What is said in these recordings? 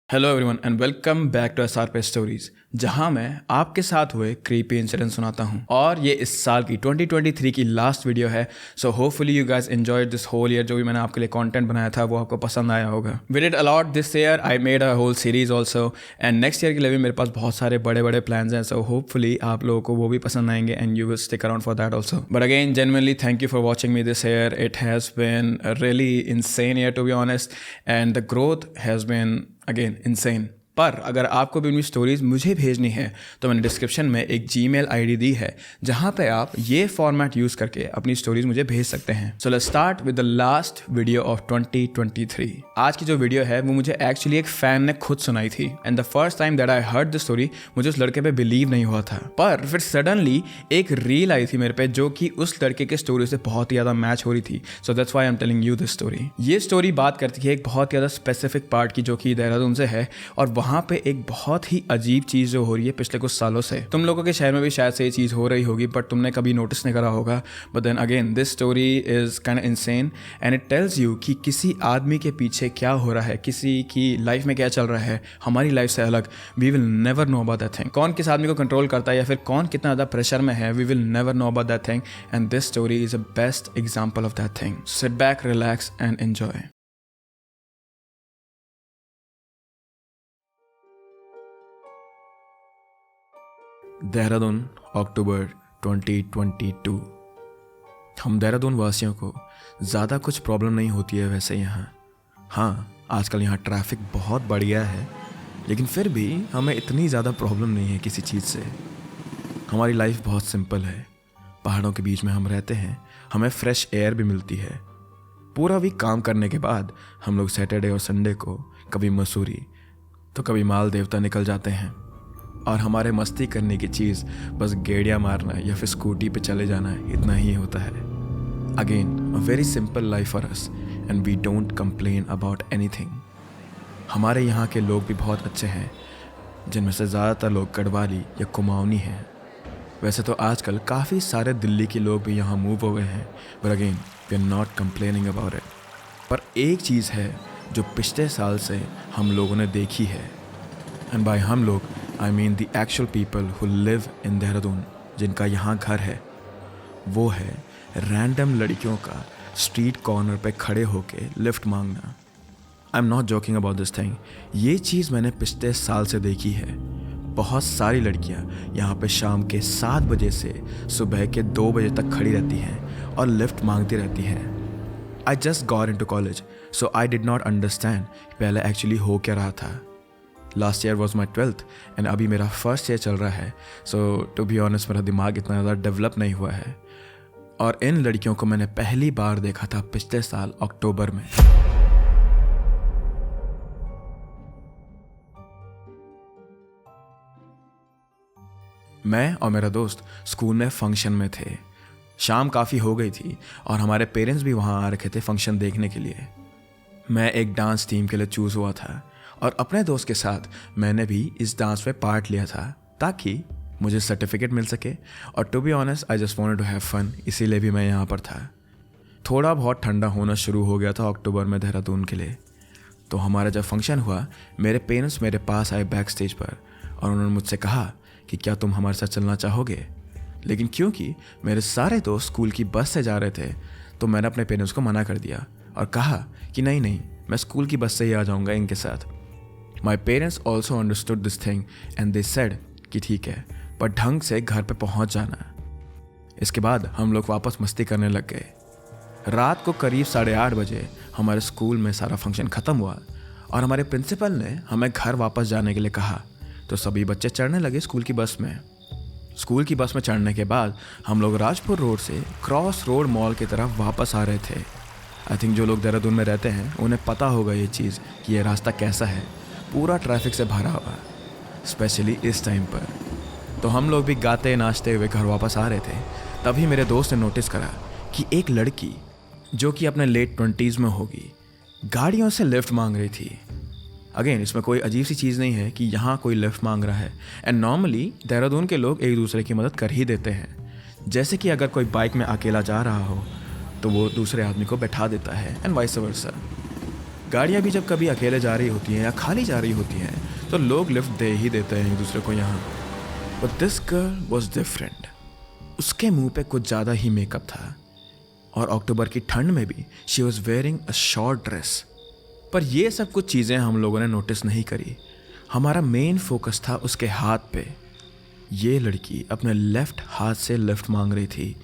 Hello everyone and welcome back to SRP stories, जहां मैं आपके साथ हुए क्रीपी इंसिडेंट सुनाता हूं। और ये इस साल की 2023 की लास्ट वीडियो है। So hopefully you guys enjoyed this whole year. जो भी मैंने आपके लिए कंटेंट बनाया था वो आपको पसंद आया होगा। We did a lot this year, I made a whole series also, and next year के लिए भी मेरे पास बहुत सारे बड़े बड़े प्लान्स हैं। सो होपफुली आप लोगों को वो भी पसंद आएंगे and you will stick around for that also. But again genuinely thank you for watching me this year. It has been really insane year to be honest, and the growth has been again insane. पर अगर आपको भी उनकी stories मुझे भेजनी है तो मैंने डिस्क्रिप्शन में एक जीमेल आईडी दी है, जहां पे आप ये फॉर्मेट यूज़ करके अपनी स्टोरीज मुझे भेज सकते हैं। So let's start with the last video of 2023। आज की जो वीडियो है वो मुझे एक्चुअली एक फैन ने खुद सुनाई थी, and the first time that I heard the story मुझे उस लड़के पे बिलीव नहीं हुआ था। पर फिर सडनली एक रील आई थी मेरे पे जो कि उस लड़के के स्टोरी से बहुत ही ज़्यादा मैच हो रही थी। So that's why I am telling you this story. ये स्टोरी बात करती है एक बहुत ही ज़्यादा स्पेसिफिक पार्ट की, जो कि देहरादून से है, और वहाँ पे एक बहुत ही अजीब चीज़ जो हो रही है पिछले कुछ सालों से। तुम लोगों के शहर में भी शायद से ये चीज़ हो रही होगी, बट तुमने कभी नोटिस नहीं करा होगा। But then again this story is kind of insane, and it tells you कि किसी आदमी के पीछे क्या हो रहा है, किसी की लाइफ में क्या चल रहा है हमारी लाइफ से अलग। We will never know about that thing. कौन किस आदमी को कंट्रोल करता है या फिर कौन कितना ज़्यादा प्रेशर में है, we will never know about that thing, and this story is a best example of that thing. Sit back, relax and enjoy. Dehradun, October 2022। हम देहरादून वासियों को ज़्यादा कुछ प्रॉब्लम नहीं होती है वैसे यहाँ। हाँ, आजकल यहाँ ट्रैफिक बहुत बढ़ गया है, लेकिन फिर भी हमें इतनी ज़्यादा प्रॉब्लम नहीं है किसी चीज़ से। हमारी लाइफ बहुत सिंपल है। पहाड़ों के बीच में हम रहते हैं, हमें फ्रेश एयर भी मिलती है। पूरा वीक काम करने के बाद हम लोग सैटरडे और संडे को कभी मसूरी तो कभी माल देवता निकल जाते हैं, और हमारे मस्ती करने की चीज़ बस गेड़िया मारना या फिर स्कूटी पे चले जाना, इतना ही होता है। Again a very simple life for us, and we don't complain about anything. हमारे यहाँ के लोग भी बहुत अच्छे हैं, जिनमें से ज़्यादातर लोग गढ़वाली या कुमाऊनी हैं। वैसे तो आजकल काफ़ी सारे दिल्ली के लोग भी यहाँ मूव हो गए हैं, but again we are not complaining about it. पर एक चीज़ है जो पिछले साल से हम लोगों ने देखी है, एंड बाय हम लोग I mean the actual people who live in Dehradun, जिनका यहाँ घर है, वो है रैंडम लड़कियों का स्ट्रीट कॉर्नर पे खड़े होके लिफ्ट मांगना। I am not joking about this thing. ये चीज़ मैंने पिछले साल से देखी है। बहुत सारी लड़कियाँ यहाँ पे शाम के 7 बजे से सुबह के 2 बजे तक खड़ी रहती हैं और लिफ्ट मांगती रहती हैं। I just got into college, so I did not understand पहले एक्चुअली हो क्या रहा था। Last year was my 12th, and अभी मेरा फर्स्ट ईयर चल रहा है। सो टू बी ऑनेस्ट मेरा दिमाग इतना ज़्यादा डेवलप नहीं हुआ है। और इन लड़कियों को मैंने पहली बार देखा था पिछले साल अक्टूबर में। मैं और मेरा दोस्त स्कूल में फंक्शन में थे। शाम काफ़ी हो गई थी और हमारे पेरेंट्स भी वहाँ आ रखे थे फंक्शन देखने के लिए। मैं एक डांस टीम के लिए चूज़ हुआ था, और अपने दोस्त के साथ मैंने भी इस डांस में पार्ट लिया था ताकि मुझे सर्टिफिकेट मिल सके। और to be honest I just wanted to have fun, इसीलिए भी मैं यहाँ पर था। थोड़ा बहुत ठंडा होना शुरू हो गया था अक्टूबर में देहरादून के लिए। तो हमारा जब फंक्शन हुआ, मेरे पेरेंट्स मेरे पास आए बैक स्टेज पर, और उन्होंने मुझसे कहा कि क्या तुम हमारे साथ चलना चाहोगे। लेकिन क्योंकि मेरे सारे दोस्त स्कूल की बस से जा रहे थे, तो मैंने अपने पेरेंट्स को मना कर दिया और कहा कि नहीं, मैं स्कूल की बस से ही आ जाऊँगा इनके साथ। My parents also understood this thing, and they said कि ठीक है, पर ढंग से घर पे पहुंच जाना। इसके बाद हम लोग वापस मस्ती करने लग गए। रात को करीब 8:30 बजे हमारे स्कूल में सारा फंक्शन ख़त्म हुआ, और हमारे प्रिंसिपल ने हमें घर वापस जाने के लिए कहा। तो सभी बच्चे चढ़ने लगे स्कूल की बस में। स्कूल की बस में चढ़ने के बाद हम लोग राजपुर रोड से क्रॉस रोड मॉल की तरफ वापस आ रहे थे। आई थिंक जो लोग देहरादून में रहते हैं उन्हें पता होगा ये चीज़ कि ये रास्ता कैसा है, पूरा ट्रैफिक से भरा हुआ, स्पेशली इस टाइम पर। तो हम लोग भी गाते नाचते हुए घर वापस आ रहे थे। तभी मेरे दोस्त ने नोटिस करा कि एक लड़की जो कि अपने लेट 20s में होगी, गाड़ियों से लिफ्ट मांग रही थी। अगेन इसमें कोई अजीब सी चीज़ नहीं है कि यहाँ कोई लिफ्ट मांग रहा है, एंड नॉर्मली देहरादून के लोग एक दूसरे की मदद कर ही देते हैं। जैसे कि अगर कोई बाइक में अकेला जा रहा हो तो वो दूसरे आदमी को बैठा देता है, एंड वाइस वर्सा। गाड़ियाँ भी जब कभी अकेले जा रही होती हैं या खाली जा रही होती हैं तो लोग लिफ्ट दे ही देते हैं एक दूसरे को यहाँ। But this girl was different. उसके मुंह पे कुछ ज़्यादा ही मेकअप था और अक्टूबर की ठंड में भी she was wearing a short dress. पर ये सब कुछ चीज़ें हम लोगों ने नोटिस नहीं करी। हमारा मेन फोकस था उसके हाथ पे। ये लड़की अपने लेफ्ट हाथ से लिफ्ट मांग रही थी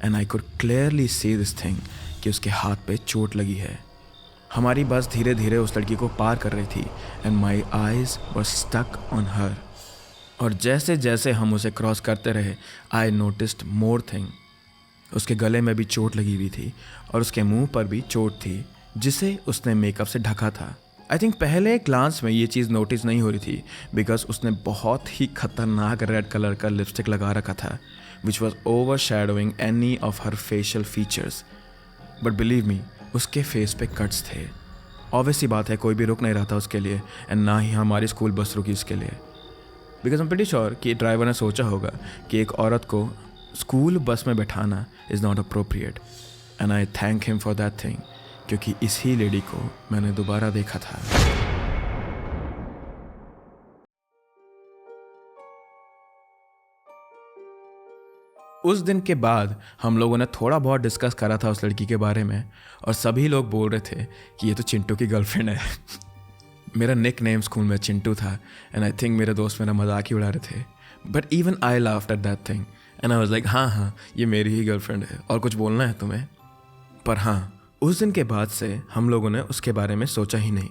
and I could clearly see this thing कि उसके हाथ पे चोट लगी है। हमारी बस धीरे धीरे उस लड़की को पार कर रही थी and my eyes were stuck on her. और जैसे जैसे हम उसे क्रॉस करते रहे आई नोटिस्ड मोर थिंग। उसके गले में भी चोट लगी हुई थी और उसके मुंह पर भी चोट थी जिसे उसने मेकअप से ढका था। आई थिंक पहले ग्लांस में ये चीज़ नोटिस नहीं हो रही थी बिकॉज उसने बहुत ही खतरनाक रेड कलर का लिपस्टिक लगा रखा था which was over shadowing any of her facial features. But believe me, उसके फेस पे कट्स थे। ऑब्वियसली बात है, कोई भी रुक नहीं रहा था उसके लिए एंड ना ही हमारी स्कूल बस रुकी उसके लिए। Because I am pretty sure कि ड्राइवर ने सोचा होगा कि एक औरत को स्कूल बस में बैठाना is not appropriate and I thank him for that thing, क्योंकि इसी लेडी को मैंने दोबारा देखा था। उस दिन के बाद हम लोगों ने थोड़ा बहुत डिस्कस करा था उस लड़की के बारे में और सभी लोग बोल रहे थे कि ये तो चिंटू की गर्लफ्रेंड है। मेरा निक नेम स्कूल में चिंटू था एंड आई थिंक मेरे दोस्त मेरा मजाक ही उड़ा रहे थे। But even I laughed at that thing and I was like हाँ ये मेरी ही गर्लफ्रेंड है और कुछ बोलना है तुम्हें। पर हाँ, उस दिन के बाद से हम लोगों ने उसके बारे में सोचा ही नहीं।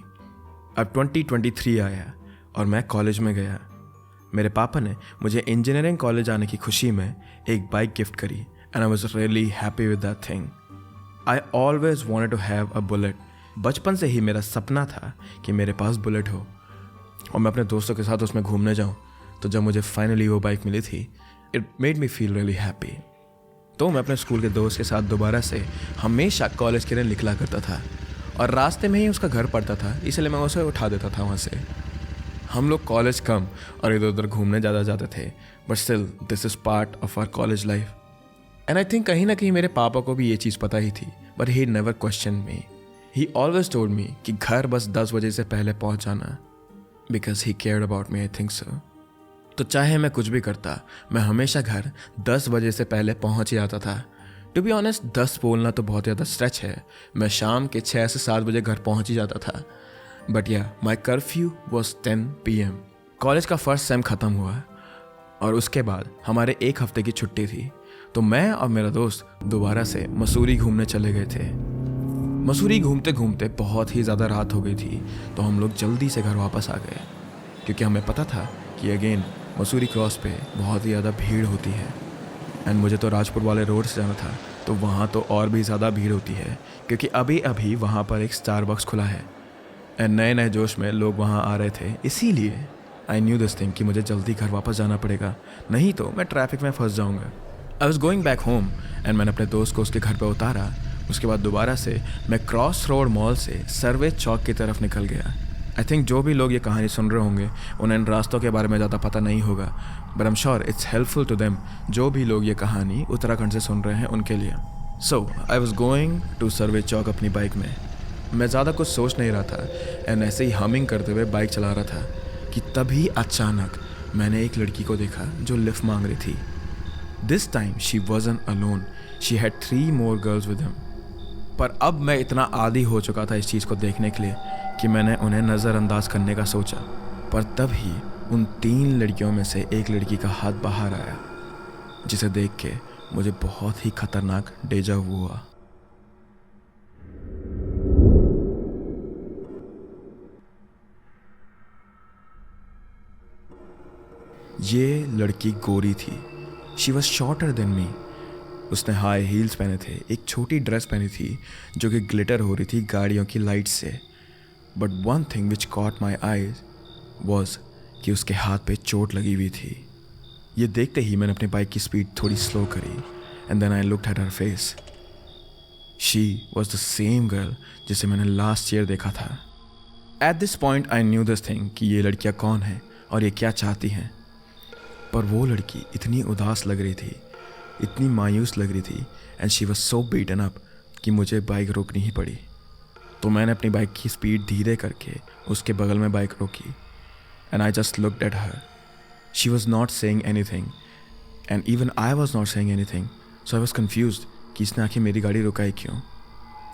अब 2023 आया और मैं कॉलेज में गया। मेरे पापा ने मुझे इंजीनियरिंग कॉलेज आने की खुशी में एक बाइक गिफ्ट करी and I was really happy with that thing. I always wanted to have a bullet. बचपन से ही मेरा सपना था कि मेरे पास बुलेट हो और मैं अपने दोस्तों के साथ उसमें घूमने जाऊं। तो जब मुझे फाइनली वो बाइक मिली थी, it made me feel really happy. तो मैं अपने स्कूल के दोस्त के साथ दोबारा से हमेशा कॉलेज के लिए निकला करता था और रास्ते में ही उसका घर पड़ता था, इसलिए मैं उसे उठा देता था वहाँ से। हम लोग कॉलेज कम और इधर उधर घूमने ज़्यादा जाते थे, but still this is part of our college life. And I think कहीं ना कहीं मेरे पापा को भी ये चीज़ पता ही थी, but he never question me. He always told me कि घर बस 10 बजे से पहले पहुँच जाना, because he cared about me, I think so. तो चाहे मैं कुछ भी करता, मैं हमेशा घर 10 बजे से पहले पहुँच ही आता था। टू बी ऑनेस्ट, 10 बोलना तो बहुत ज़्यादा स्ट्रेच है। मैं शाम के 6 से 7 बजे घर पहुँच ही जाता था। बट या माई कर्फ्यू वॉज 10 PM। कॉलेज का फर्स्ट सेम ख़त्म हुआ और उसके बाद हमारे एक हफ्ते की छुट्टी थी। तो मैं और मेरा दोस्त दोबारा से मसूरी घूमने चले गए थे। मसूरी घूमते घूमते बहुत ही ज़्यादा रात हो गई थी, तो हम लोग जल्दी से घर वापस आ गए क्योंकि हमें पता था कि अगेन मसूरी क्रॉस पे बहुत ही ज़्यादा भीड़ होती है एंड मुझे तो राजपुर वाले रोड से जाना था, तो वहाँ तो और भी ज़्यादा भीड़ होती है क्योंकि अभी अभी वहाँ पर एक स्टारबक्स खुला है एंड नए नए जोश में लोग वहाँ आ रहे थे। इसीलिए आई न्यू दिस थिंग कि मुझे जल्दी घर वापस जाना पड़ेगा, नहीं तो मैं ट्रैफिक में फंस जाऊँगा। I was going back home and मैंने अपने दोस्त को उसके घर पर उतारा। उसके बाद दोबारा से मैं क्रॉस रोड मॉल से सर्वे चौक की तरफ निकल गया। आई थिंक जो भी लोग ये कहानी सुन रहे होंगे उन्हें इन रास्तों के बारे में ज़्यादा पता नहीं होगा, but I am sure it's helpful to them जो भी लोग ये कहानी उत्तराखंड से सुन रहे हैं उनके लिए। सो आई वॉज गोइंग टू सर्वे चौक अपनी बाइक में। मैं ज़्यादा कुछ सोच नहीं रहा था एंड ऐसे ही हमिंग करते हुए बाइक चला रहा था कि तभी अचानक मैंने एक लड़की को देखा जो लिफ्ट मांग रही थी। This time she wasn't alone, she had 3 more girls with him. पर अब मैं इतना आदी हो चुका था इस चीज़ को देखने के लिए कि मैंने उन्हें नज़रअंदाज करने का सोचा। पर तभी उन 3 लड़कियों में से एक लड़की का हाथ बाहर आया, जिसे देख के मुझे बहुत ही खतरनाक डेजा वू हुआ। ये लड़की गोरी थी। She was shorter than me. उसने हाई हील्स पहने थे, एक छोटी ड्रेस पहनी थी जो कि ग्लिटर हो रही थी गाड़ियों की लाइट से। But one thing which caught my eyes was कि उसके हाथ पे चोट लगी हुई थी। ये देखते ही मैंने अपनी बाइक की स्पीड थोड़ी स्लो करी and then I looked at her face. She was the same girl जिसे मैंने लास्ट ईयर देखा था। At this point I knew this thing कि ये लड़कियाँ कौन हैं और ये क्या चाहती हैं। पर वो लड़की इतनी उदास लग रही थी, इतनी मायूस लग रही थी and she was so beaten up कि मुझे बाइक रोकनी ही पड़ी। तो मैंने अपनी बाइक की स्पीड धीरे करके उसके बगल में बाइक रोकी and I just looked at her. She was not saying anything and even I was not saying anything. So I was confused कि इसने आखिर मेरी गाड़ी रुकाई क्यों.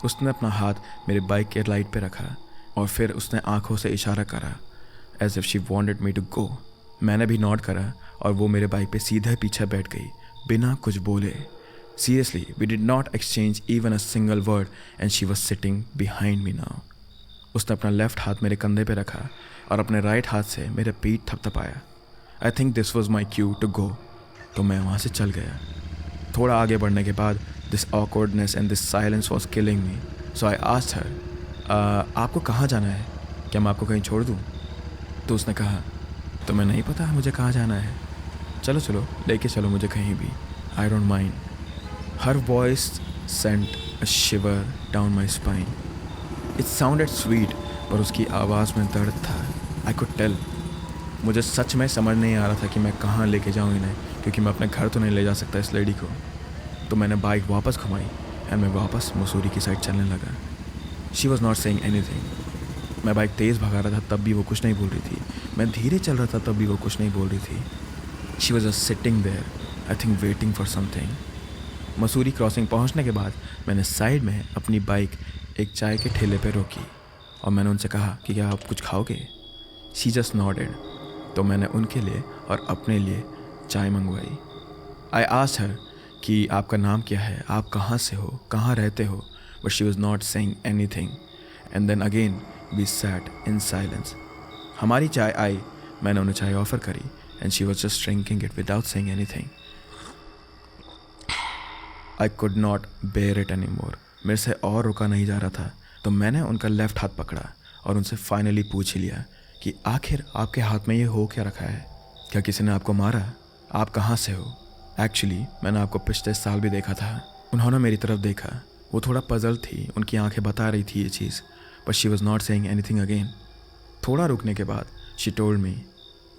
उसने अपना हाथ मेरे बाइक के लाइट पे रखा और फिर उसने आंखों से इशारा करा as if she wanted me to go. मैंने भी नॉट करा और वो मेरे बाइक पे सीधे पीछे बैठ गई बिना कुछ बोले. Seriously we did not exchange even a single word and she was sitting behind me now. उसने अपना लेफ्ट हाथ मेरे कंधे पे रखा और अपने राइट हाथ से मेरे पीठ थपथपाया. I think this was my cue to go. तो मैं वहाँ से चल गया. थोड़ा आगे बढ़ने के बाद this awkwardness and this silence was killing me. So I asked her, आपको कहाँ जाना है, क्या मैं आपको कहीं छोड़ दूँ? तो उसने कहा, तुम्हें नहीं पता मुझे कहाँ जाना है, चलो चलो लेके चलो मुझे कहीं भी, I don't mind. Her voice sent a shiver down my spine. It sounded sweet पर उसकी आवाज़ में दर्द था. I could tell. मुझे सच में समझ नहीं आ रहा था कि मैं कहाँ लेके जाऊँ इन्हें, क्योंकि मैं अपने घर तो नहीं ले जा सकता इस लेडी को. तो मैंने बाइक वापस घुमाई एंड मैं वापस मसूरी की साइड चलने लगा. She was not saying anything. मैं बाइक तेज़ भगा रहा था तब भी वो कुछ नहीं बोल रही थी. मैं धीरे चल रहा था तब भी वो कुछ नहीं बोल रही थी. She was just sitting there, I think waiting for something. Mussoorie crossing पहुंचने के बाद मैंने साइड में अपनी बाइक एक चाय के ठेले पे रोकी और मैंने उनसे कहा कि क्या आप कुछ खाओगे. She just nodded. तो मैंने उनके लिए और अपने लिए चाय मंगवाई. आई आस्क्ड हर कि आपका नाम क्या है, आप कहाँ से हो, कहाँ रहते हो, but she was not saying anything. And then again we sat in silence. हमारी चाय आई, मैंने उन्हें चाय ऑफ़र करी and she was just drinking it without saying anything. I could not bear it any more. मेरे से और रुका नहीं जा रहा था. तो मैंने उनका लेफ़्ट हाथ पकड़ा और उनसे फाइनली पूछ ही लिया कि आखिर आपके हाथ में ये हो क्या रखा है, क्या किसी ने आपको मारा, आप कहाँ से हो. एक्चुअली मैंने आपको पिछले साल भी देखा था. उन्होंने मेरी तरफ देखा. वो थोड़ा पजल थी, उनकी आंखें बता रही थी ये चीज़, but she was not saying anything again. थोड़ा रुकने के बाद शी टोल्ड मी,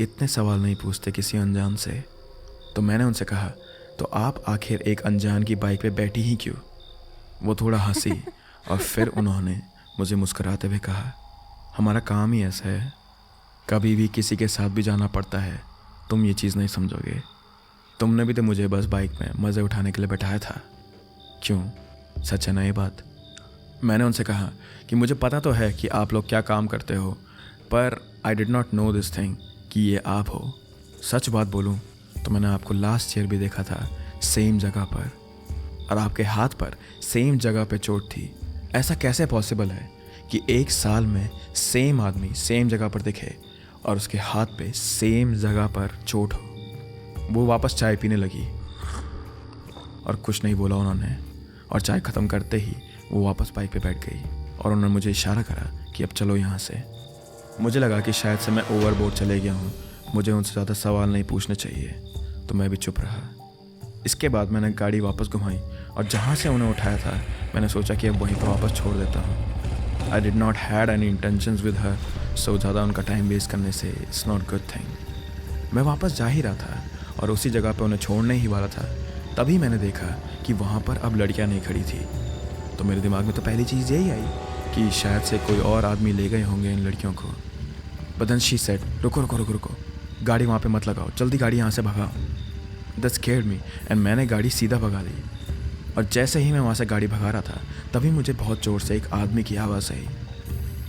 इतने सवाल नहीं पूछते किसी अनजान से. तो मैंने उनसे कहा, तो आप आखिर एक अनजान की बाइक पे बैठी ही क्यों. वो थोड़ा हंसी और फिर उन्होंने मुझे मुस्कुराते हुए कहा, हमारा काम ही ऐसा है, कभी भी किसी के साथ भी जाना पड़ता है, तुम ये चीज़ नहीं समझोगे. तुमने भी तो मुझे बस बाइक में मज़े उठाने के लिए बैठाया था, क्यों, सच है ना ये बात. मैंने उनसे कहा कि मुझे पता तो है कि आप लोग क्या काम करते हो, पर आई did not know this thing कि ये आप हो. सच बात बोलूं तो मैंने आपको लास्ट ईयर भी देखा था सेम जगह पर, और आपके हाथ पर सेम जगह पे चोट थी. ऐसा कैसे पॉसिबल है कि एक साल में सेम आदमी सेम जगह पर दिखे और उसके हाथ पे सेम जगह पर चोट हो. वो वापस चाय पीने लगी और कुछ नहीं बोला उन्होंने, और चाय ख़त्म करते ही वो वापस बाइक पे बैठ गई और उन्होंने मुझे इशारा करा कि अब चलो यहाँ से. मुझे लगा कि शायद से मैं ओवरबोर्ड चले गया हूँ, मुझे उनसे ज़्यादा सवाल नहीं पूछने चाहिए, तो मैं भी चुप रहा. इसके बाद मैंने गाड़ी वापस घुमाई और जहाँ से उन्हें उठाया था मैंने सोचा कि अब वहीं पर वापस छोड़ देता हूँ. I did not had any intentions with her, so ज़्यादा उनका टाइम वेस्ट करने से इट्स नॉट गुड थिंग. मैं वापस जा ही रहा था और उसी जगह पे उन्हें छोड़ने ही वाला था, तभी मैंने देखा कि वहाँ पर अब लड़कियाँ नहीं खड़ी थी. तो मेरे दिमाग में तो पहली चीज़ यही आई कि शायद से कोई और आदमी ले गए होंगे इन लड़कियों को. बट देन शी सेड, रुको रुको रुको रुको, गाड़ी वहाँ पे मत लगाओ, जल्दी गाड़ी यहाँ से भगाओ. दैट स्कैर्ड मी एंड मैंने गाड़ी सीधा भगा दी. और जैसे ही मैं वहाँ से गाड़ी भगा रहा था तभी मुझे बहुत ज़ोर से एक आदमी की आवाज़ आई,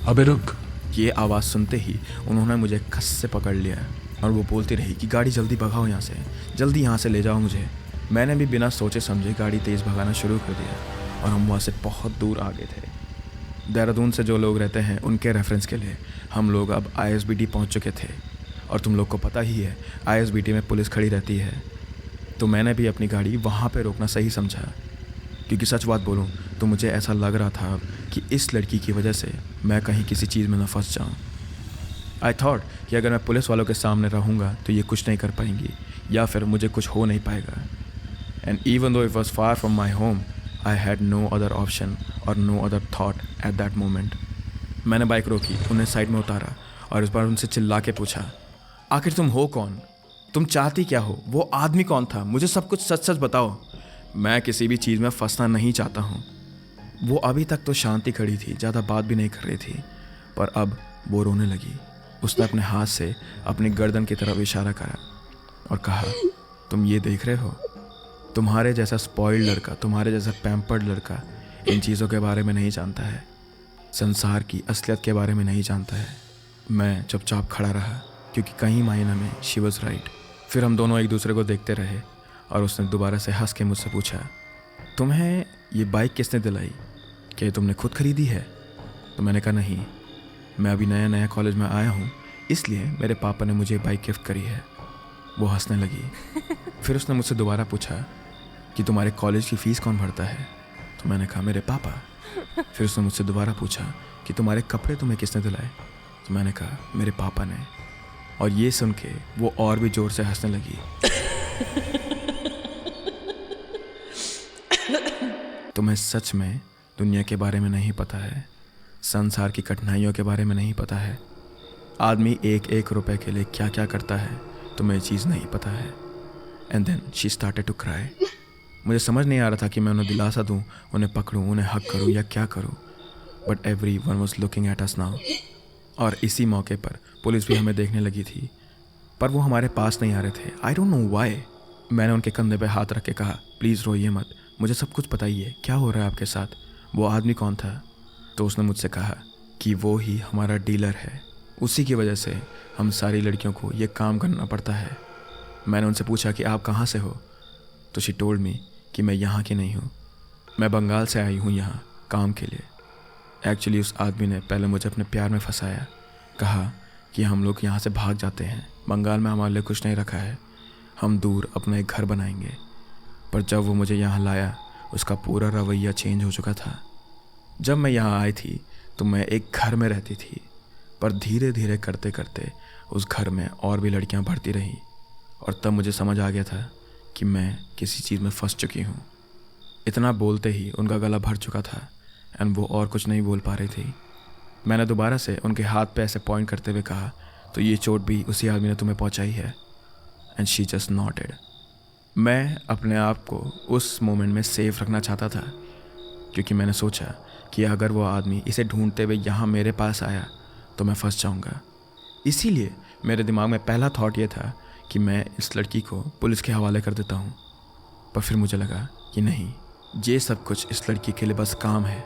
अबे रुक. ये आवाज़ सुनते ही उन्होंने मुझे कस से पकड़ लिया और वो बोलती रही कि गाड़ी जल्दी भगाओ यहाँ से, जल्दी यहाँ से ले जाओ मुझे. मैंने भी बिना सोचे समझे गाड़ी तेज़ भगाना शुरू कर दिया और हम वहाँ से बहुत दूर आ गए थे. देहरादून से जो लोग रहते हैं उनके रेफरेंस के लिए हम लोग अब ISBT पहुँच चुके थे, और तुम लोग को पता ही है ISBT में पुलिस खड़ी रहती है. तो मैंने भी अपनी गाड़ी वहाँ पे रोकना सही समझा, क्योंकि सच बात बोलूँ तो मुझे ऐसा लग रहा था कि इस लड़की की वजह से मैं कहीं किसी चीज़ में न फंस जाऊँ. आई थॉट कि अगर मैं पुलिस वालों के सामने रहूँगा तो ये कुछ नहीं कर पाएंगी या फिर मुझे कुछ हो नहीं पाएगा. And even though it was far from my home, I had no other option और no other thought at that moment. मैंने बाइक रोकी, उन्हें साइड में उतारा और इस बार उनसे चिल्ला के पूछा, आखिर तुम हो कौन, तुम चाहती क्या हो, वो आदमी कौन था, मुझे सब कुछ सच सच बताओ, मैं किसी भी चीज़ में फंसना नहीं चाहता हूँ. वो अभी तक तो शांति खड़ी थी, ज़्यादा बात भी नहीं कर रही थी, पर अब वो रोने लगी। उसने अपने हाथ से अपनी गर्दन की तरफ इशारा करा और कहा, तुम ये देख रहे हो, तुम्हारे जैसा स्पॉइल्ड लड़का, तुम्हारे जैसा पैम्पर्ड लड़का इन चीज़ों के बारे में नहीं जानता है, संसार की असलियत के बारे में नहीं जानता है। मैं चुपचाप खड़ा रहा क्योंकि कहीं मायने में शी वॉज राइट। फिर हम दोनों एक दूसरे को देखते रहे और उसने दोबारा से हंस के मुझसे पूछा, तुम्हें ये बाइक किसने दिलाई? क्या ये तुमने खुद खरीदी है? तो मैंने कहा नहीं, मैं अभी नया नया कॉलेज में आया हूँ, इसलिए मेरे पापा ने मुझे बाइक गिफ्ट करी है। वो हंसने लगी। फिर उसने मुझसे दोबारा पूछा कि तुम्हारे कॉलेज की फ़ीस कौन भरता है? तो मैंने कहा मेरे पापा। फिर उसने मुझसे दोबारा पूछा कि तुम्हारे कपड़े तुम्हें किसने दिलाए? तो मैंने कहा मेरे पापा ने। और ये सुन के वो और भी ज़ोर से हंसने लगी। तुम्हें सच में दुनिया के बारे में नहीं पता है, संसार की कठिनाइयों के बारे में नहीं पता है, आदमी एक एक रुपए के लिए क्या क्या करता है, तुम्हें ये चीज़ नहीं पता है। And then she started to cry. मुझे समझ नहीं आ रहा था कि मैं उन्हें दिलासा दूँ, उन्हें पकड़ूँ, उन्हें हक करूँ या क्या करूँ, but every one was looking at us now. और इसी मौके पर पुलिस भी हमें देखने लगी थी, पर वो हमारे पास नहीं आ रहे थे। I don't know why. मैंने उनके कंधे पे हाथ रख के कहा, प्लीज़ रोइए मत, मुझे सब कुछ बताइए, क्या हो रहा है आपके साथ? वो आदमी कौन था? तो उसने मुझसे कहा कि वो ही हमारा डीलर है, उसी की वजह से हम सारी लड़कियों को ये काम करना पड़ता है। मैंने उनसे पूछा कि आप कहाँ से हो? तो शी टोल्ड मी कि मैं यहाँ की नहीं हूँ, मैं बंगाल से आई हूँ यहाँ काम के लिए। एक्चुअली उस आदमी ने पहले मुझे अपने प्यार में फंसाया, कहा कि हम लोग यहाँ से भाग जाते हैं, बंगाल में हमारे लिए कुछ नहीं रखा है, हम दूर अपना एक घर बनाएंगे। पर जब वो मुझे यहाँ लाया, उसका पूरा रवैया चेंज हो चुका था। जब मैं यहाँ आई थी तो मैं एक घर में रहती थी, पर धीरे धीरे करते करते उस घर में और भी लड़कियाँ बढ़ती रहीं, और तब मुझे समझ आ गया था कि मैं किसी चीज़ में फंस चुकी हूँ। इतना बोलते ही उनका गला भर चुका था एंड वो और कुछ नहीं बोल पा रही थी। मैंने दोबारा से उनके हाथ पे ऐसे पॉइंट करते हुए कहा, तो ये चोट भी उसी आदमी ने तुम्हें पहुंचाई है? And she just noted. मैं अपने आप को उस मोमेंट में सेफ रखना चाहता था, क्योंकि मैंने सोचा कि अगर वो आदमी इसे ढूंढते हुए यहाँ मेरे पास आया तो मैं फंस जाऊँगा। इसीलिए मेरे दिमाग में पहला थॉट ये था कि मैं इस लड़की को पुलिस के हवाले कर देता हूँ। पर फिर मुझे लगा कि नहीं, ये सब कुछ इस लड़की के लिए बस काम है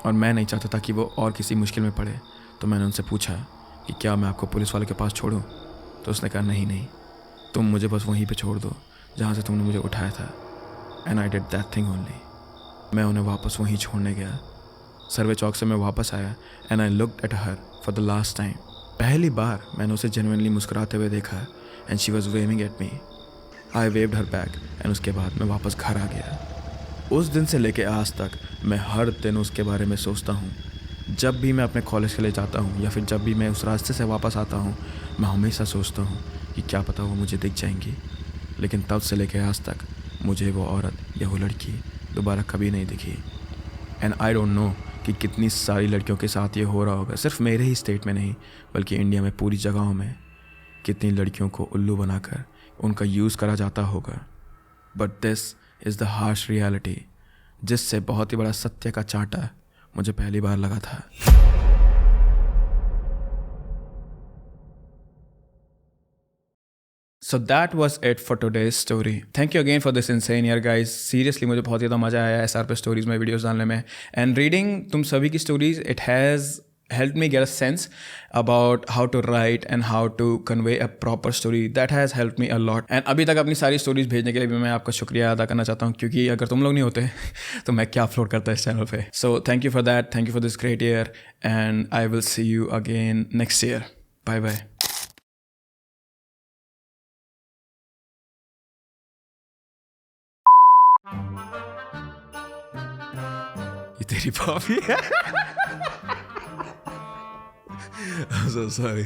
और मैं नहीं चाहता था कि वो और किसी मुश्किल में पड़े। तो मैंने उनसे पूछा कि क्या मैं आपको पुलिस वाले के पास छोड़ूं? तो उसने कहा नहीं नहीं, तुम मुझे बस वहीं पे छोड़ दो जहाँ से तुमने मुझे उठाया था। And I did that thing only. मैं उन्हें वापस वहीं छोड़ने गया। सर्वे चौक से मैं वापस आया and I looked at her for the last time. पहली बार मैंने उसे जेन्युइनली मुस्कुराते हुए देखा and she was waving at me. I waved her back and उसके बाद मैं वापस घर आ गया। उस दिन से लेके आज तक मैं हर दिन उसके बारे में सोचता हूँ। जब भी मैं अपने कॉलेज के लिए जाता हूँ या फिर जब भी मैं उस रास्ते से वापस आता हूँ, मैं हमेशा सोचता हूँ कि क्या पता वो मुझे दिख जाएंगी। लेकिन तब से लेके आज तक मुझे वो औरत या वो लड़की दोबारा कभी नहीं दिखी। एंड आई डोंट नो कि कितनी सारी लड़कियों के साथ ये हो रहा होगा, सिर्फ मेरे ही स्टेट में नहीं बल्कि इंडिया में पूरी जगहों में। कितनी लड़कियों को उल्लू बनाकर उनका यूज़ करा जाता होगा। But this is the harsh reality, जिससे बहुत ही बड़ा सत्य का चांटा मुझे पहली बार लगा था। So that was it for today's story. Thank you again for this insane year guys. Seriously मुझे बहुत ही ज़्यादा मज़ा आया SR पे स्टोरीज़ में वीडियोज़ डालने में, and reading तुम सभी की stories, it has helped me get a sense about how to write and how to convey a proper story. That has helped me a lot. And अभी तक अपनी सारी स्टोरीज़ भेजने के लिए भी मैं आपका शुक्रिया अदा करना चाहता हूँ, क्योंकि अगर तुम लोग नहीं होते तो मैं क्या अपलोड करता इस चैनल पे. So thank you for that. Thank you for this great year, and I will see you again next year. Bye bye. ये तेरी भाभी है. I'm so sorry.